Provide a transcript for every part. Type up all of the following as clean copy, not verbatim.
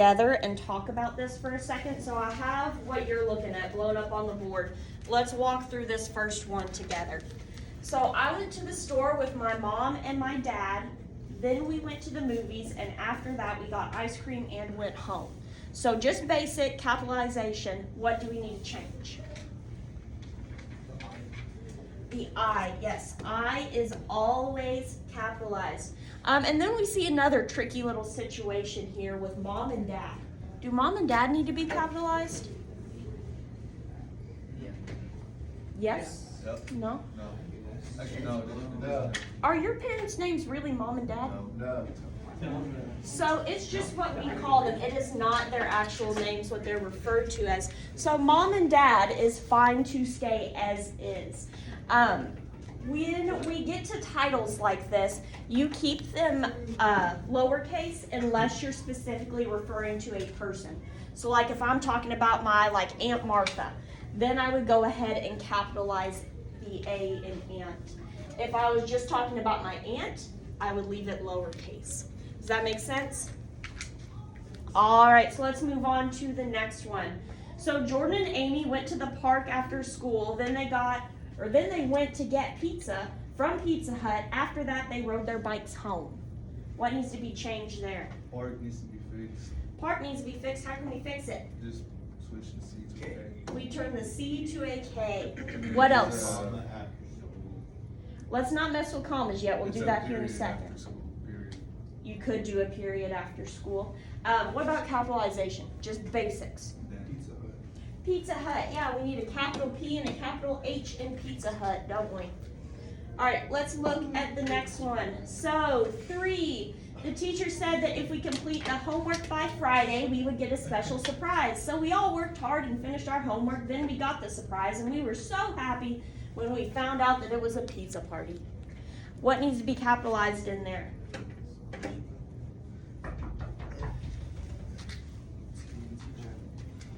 together and talk about this for a second. So I have what you're looking at blown up on the board. Let's walk through this first one together. So I went to the store with my mom and my dad. Then we went to the movies, and after that we got ice cream and went home. So just basic capitalization, what do we need to change? The I, yes, I is always capitalized. And then we see another tricky little situation here with mom and dad. Do mom and dad need to be capitalized? Yeah. Yes? Yep. No? No. Actually, no. No. Are your parents' names really mom and dad? No. No. So it's just what we call them. It is not their actual names, what they're referred to as. So mom and dad is fine to stay as is. When we get to titles like this, you keep them lowercase unless you're specifically referring to a person. So like if I'm talking about my Aunt Martha, then I would go ahead and capitalize the A in aunt. If I was just talking about my aunt, I would leave it lowercase. Does that make sense? All right, so let's move on to the next one. So Jordan and Amy went to the park after school. Then they went to get pizza from Pizza Hut. After that, they rode their bikes home. What needs to be changed there? Park needs to be fixed. Park needs to be fixed. How can we fix it? Just switch the C to a K. We turn the C to a K. What else? Let's not mess with commas yet. We'll It's do that here in a period second. after school, period. You could do a period after school. What about capitalization? Just basics. Pizza Hut. Pizza Hut, yeah, we need a capital P and a capital H in Pizza Hut, don't we? All right, let's look at the next one. So 3, the teacher said that if we complete the homework by Friday, we would get a special surprise. So we all worked hard and finished our homework, then we got the surprise, and we were so happy when we found out that it was a pizza party. What needs to be capitalized in there?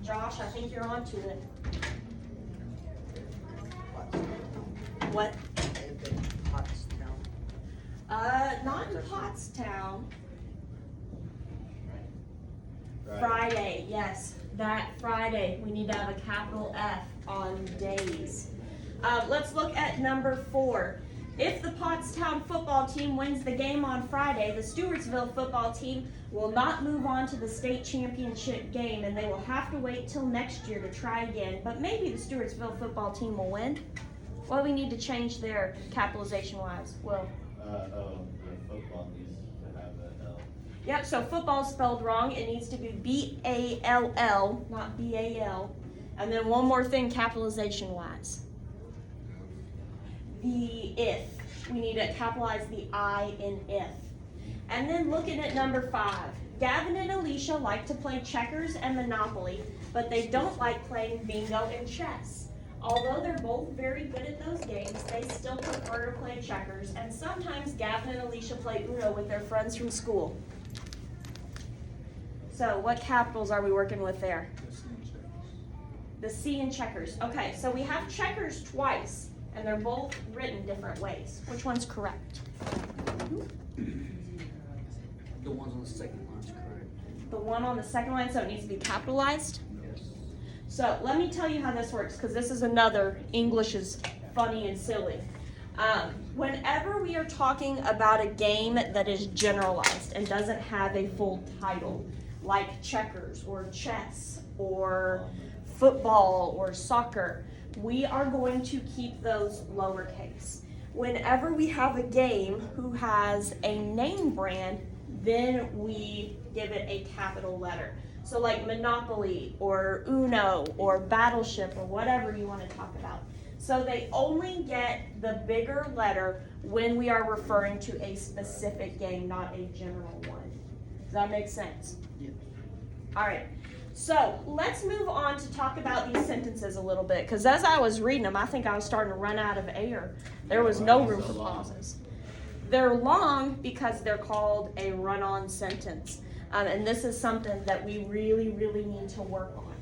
Josh, I think you're onto it. What? Not in Pottstown. Friday, yes, that Friday. We need to have a capital F on days. Let's look at number 4. If the Pottstown football team wins the game on Friday, the Stewartsville football team will not move on to the state championship game, and they will have to wait till next year to try again. But maybe the Stewartsville football team will win. What do we need to change there, capitalization-wise? Will? The football needs to have an L. Yep, so football spelled wrong. It needs to be B-A-L-L, not B-A-L. And then one more thing, capitalization-wise. The if. We need to capitalize the I in if. And then looking at number 5. Gavin and Alicia like to play checkers and Monopoly, but they don't like playing bingo and chess. Although they're both very good at those games, they still prefer to play checkers, and sometimes Gavin and Alicia play Uno with their friends from school. So what capitals are we working with there? The C in checkers. Okay, so we have checkers twice, and they're both written different ways. Which one's correct? The ones on the second line's correct. The one on the second line, so it needs to be capitalized? Yes. So let me tell you how this works, because this is another English is funny and silly. Whenever we are talking about a game that is generalized and doesn't have a full title, like checkers or chess or football or soccer, we are going to keep those lowercase. Whenever we have a game who has a name brand, then we give it a capital letter. So like Monopoly or Uno or Battleship or whatever you want to talk about. So they only get the bigger letter when we are referring to a specific game, not a general one. Does that make sense? Yeah. All right. So let's move on to talk about these sentences a little bit, because as I was reading them, I think I was starting to run out of air. There was no room for pauses. They're long because they're called a run-on sentence. And this is something that we really, really need to work on.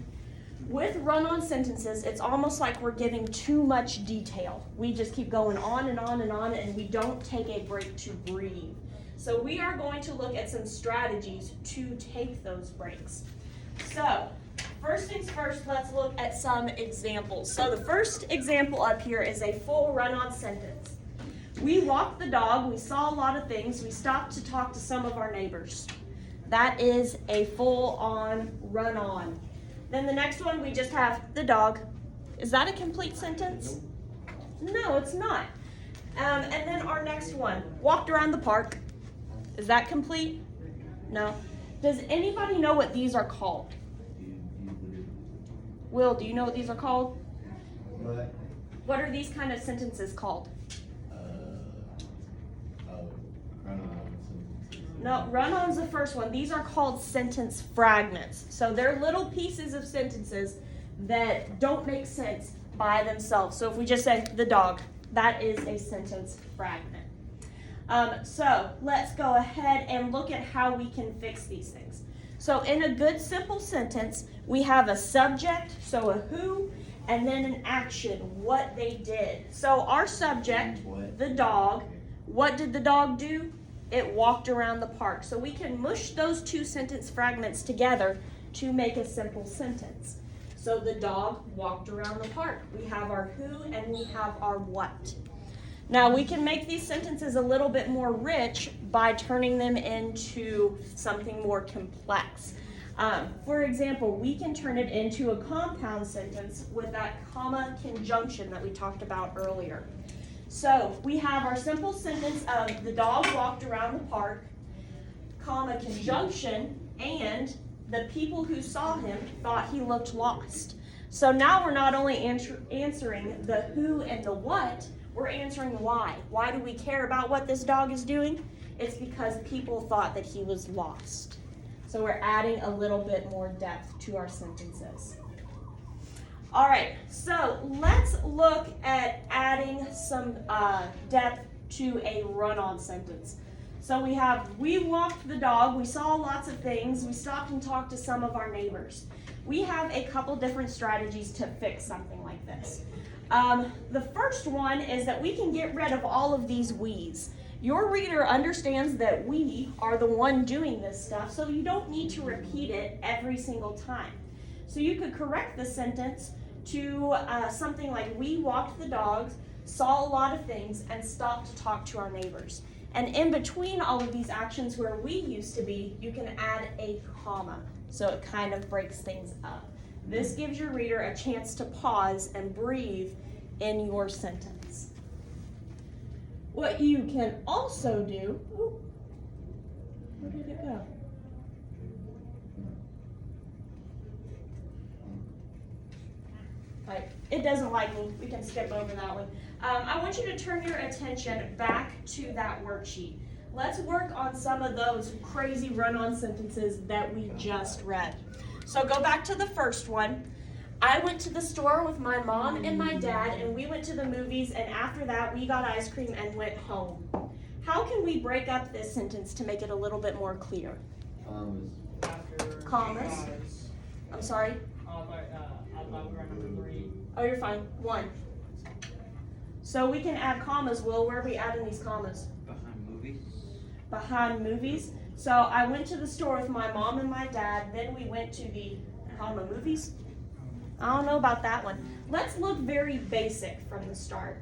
With run-on sentences, it's almost like we're giving too much detail. We just keep going on and on and on, and we don't take a break to breathe. So we are going to look at some strategies to take those breaks. So, first things first, let's look at some examples. So the first example up here is a full run-on sentence. We walked the dog, we saw a lot of things, we stopped to talk to some of our neighbors. That is a full-on run-on. Then the next one, we just have the dog. Is that a complete sentence? No, it's not. And then our next one, walked around the park. Is that complete? No. Does anybody know what these are called? Will, do you know what these are called? What? What are these kind of sentences called? No, run-on's the first one. These are called sentence fragments. So they're little pieces of sentences that don't make sense by themselves. So if we just say the dog, that is a sentence fragment. So let's go ahead and look at how we can fix these things. So in a good simple sentence, we have a subject, so a who, and then an action, what they did. So our subject, the dog, what did the dog do? It walked around the park. So we can mush those two sentence fragments together to make a simple sentence. So the dog walked around the park. We have our who and we have our what. Now we can make these sentences a little bit more rich by turning them into something more complex. For example, we can turn it into a compound sentence with that comma conjunction that we talked about earlier. So we have our simple sentence of the dog walked around the park, comma conjunction, and the people who saw him thought he looked lost. So now we're not only answering the who and the what, we're answering why. Why do we care about what this dog is doing? It's because people thought that he was lost. So we're adding a little bit more depth to our sentences. All right, so let's look at adding some depth to a run-on sentence. So we walked the dog, we saw lots of things, we stopped and talked to some of our neighbors. We have a couple different strategies to fix something like this. The first one is that we can get rid of all of these we's. Your reader understands that we are the one doing this stuff, so you don't need to repeat it every single time. So you could correct the sentence to something like, we walked the dogs, saw a lot of things, and stopped to talk to our neighbors. And in between all of these actions where we used to be, you can add a comma, so it kind of breaks things up. This gives your reader a chance to pause and breathe in your sentence. What you can also do, where did it go? Right, it doesn't like me. We can skip over that one. I want you to turn your attention back to that worksheet. Let's work on some of those crazy run-on sentences that we just read. So go back to the first one. I went to the store with my mom and my dad, and we went to the movies, and after that we got ice cream and went home. How can we break up this sentence to make it a little bit more clear? Commas. I'm sorry? I thought we were on number 3. Oh, you're fine. 1. So we can add commas. Will, where are we adding these commas? Behind movies. Behind movies. So I went to the store with my mom and my dad, then we went to the comma movies. I don't know about that one. Let's look very basic from the start.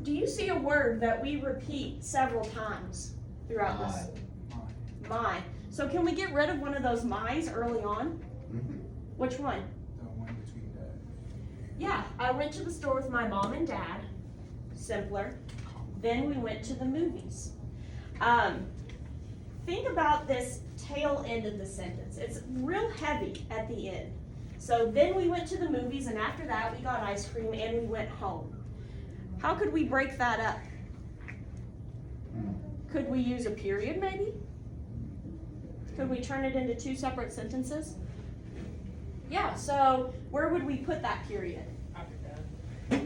Do you see a word that we repeat several times throughout this? My. So can we get rid of one of those my's early on? Which one? The one between that. Yeah, I went to the store with my mom and dad. Simpler. Then we went to the movies. Think about this tail end of the sentence. It's real heavy at the end. So then we went to the movies, and after that we got ice cream and we went home. How could we break that up? Could we use a period maybe? Could we turn it into 2 separate sentences? Yeah, so where would we put that period? After that.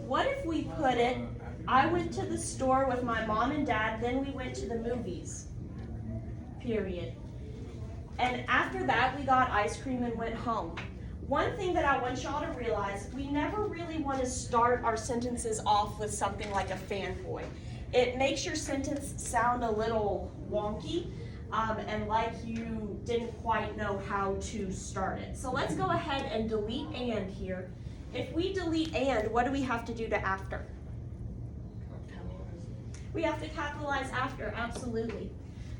What if we put it, I went to the store with my mom and dad, then we went to the movies, period. And after that, we got ice cream and went home. One thing that I want y'all to realize, we never really want to start our sentences off with something like a fanboy. it makes your sentence sound a little wonky, and like you didn't quite know how to start it. So let's go ahead and delete and here. If we delete and, what do we have to do to after? We have to capitalize after, absolutely.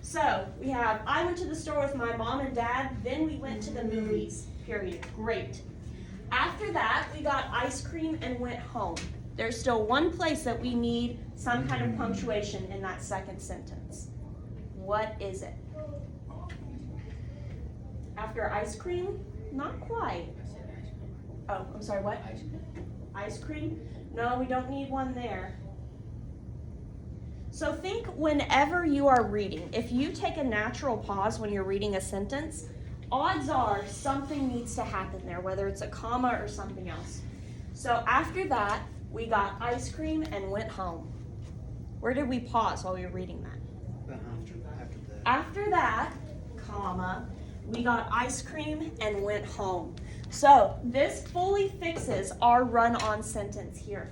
So we have, I went to the store with my mom and dad, then we went to the movies, period. Great. After that, we got ice cream and went home. There's still one place that we need some kind of punctuation in that second sentence. What is it? After ice cream? Not quite. Oh, I'm sorry, what? Ice cream? No, we don't need one there. So think whenever you are reading, if you take a natural pause when you're reading a sentence, odds are something needs to happen there, whether it's a comma or something else. So after that, we got ice cream and went home. Where did we pause while we were reading that? After that, comma, we got ice cream and went home. So this fully fixes our run-on sentence here.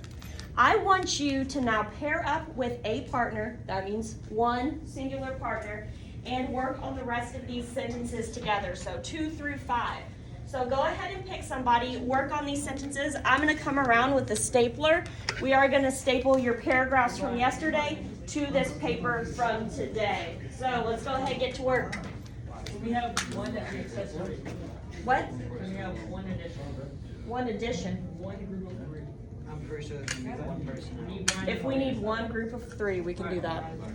I want you to now pair up with a partner, that means one singular partner, and work on the rest of these sentences together, so 2 through 5. So go ahead and pick somebody, work on these sentences. I'm gonna come around with the stapler. We are gonna staple your paragraphs from yesterday to this paper from today. So let's go ahead and get to work. We have one accessory. What? We have one addition. One addition. One group of 3. I'm pretty sure there's gonna be one person. We need nine If we need one group of 3, we can do that. Right.